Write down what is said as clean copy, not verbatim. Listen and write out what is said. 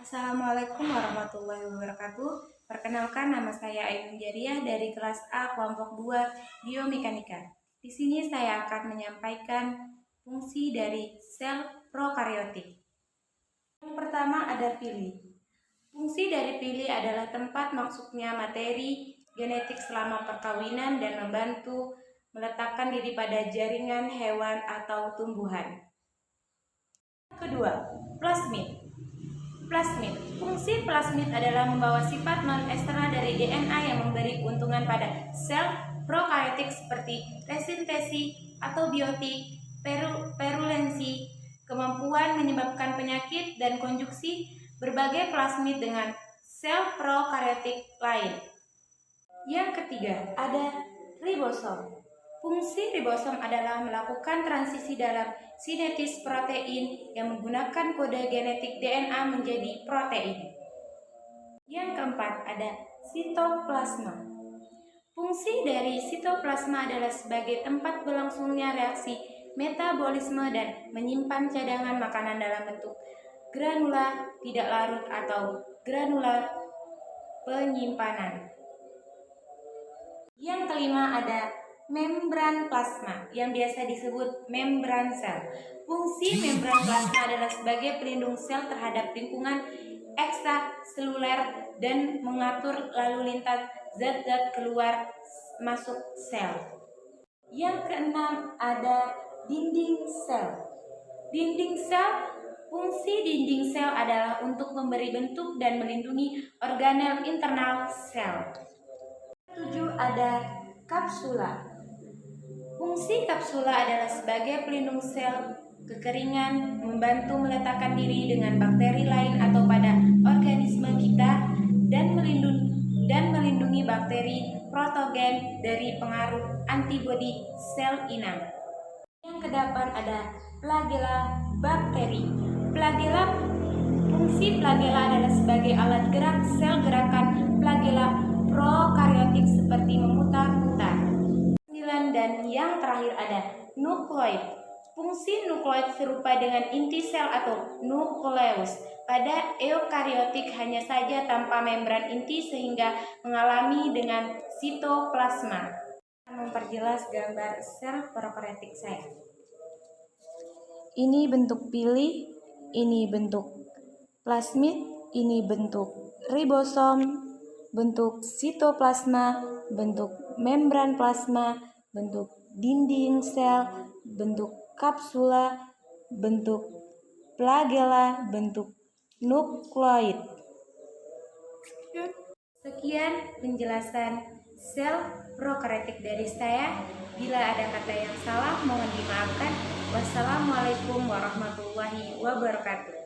Assalamualaikum warahmatullahi wabarakatuh. Perkenalkan, nama saya Ainun Jariah dari kelas A kelompok 2 Biomekanika. Di sini saya akan menyampaikan fungsi dari sel prokaryotik. Yang pertama ada pili. Fungsi dari pili adalah tempat masuknya materi genetik selama perkawinan dan membantu meletakkan diri pada jaringan hewan atau tumbuhan. Kedua, plasmid. Fungsi plasmid adalah membawa sifat non-eksternal dari DNA yang memberi keuntungan pada sel prokaryotik seperti resintesi atau biotik, virulensi, kemampuan menyebabkan penyakit, dan konjuksi berbagai plasmid dengan sel prokaryotik lain. Yang ketiga, ada ribosom. Fungsi ribosom adalah melakukan transisi dalam sintesis protein yang menggunakan kode genetik DNA menjadi protein. Yang keempat, ada sitoplasma. Fungsi dari sitoplasma adalah sebagai tempat berlangsungnya reaksi metabolisme dan menyimpan cadangan makanan dalam bentuk granula tidak larut atau granula penyimpanan. Yang kelima ada membran plasma yang biasa disebut membran sel. Fungsi membran plasma adalah sebagai pelindung sel terhadap lingkungan ekstraseluler dan mengatur lalu lintas zat-zat keluar masuk sel. Yang keenam ada dinding sel. Fungsi dinding sel adalah untuk memberi bentuk dan melindungi organel internal sel. 7 ada kapsula. Fungsi kapsula adalah sebagai pelindung sel kekeringan, membantu meletakkan diri dengan bakteri lain atau pada organisme kita, dan melindungi bakteri patogen dari pengaruh antibodi sel inang. Yang kedelapan ada flagella bakteri. Fungsi flagella adalah sebagai alat gerak sel gerakan flagella prokaryotik seperti memutar-mutar. Dan yang terakhir ada nukleoid. Fungsi nukleoid serupa dengan inti sel atau nukleus. Pada eukariotik hanya saja tanpa membran inti sehingga mengalami dengan sitoplasma. Memperjelas gambar sel prokaryotik saya. Ini bentuk pili, ini bentuk plasmid, ini bentuk ribosom, bentuk sitoplasma, bentuk membran plasma, bentuk dinding sel, bentuk kapsula, bentuk flagella, bentuk nukleoid. Sekian penjelasan sel prokaryotik dari saya. Bila ada kata yang salah mohon dimaafkan. Wassalamualaikum warahmatullahi wabarakatuh.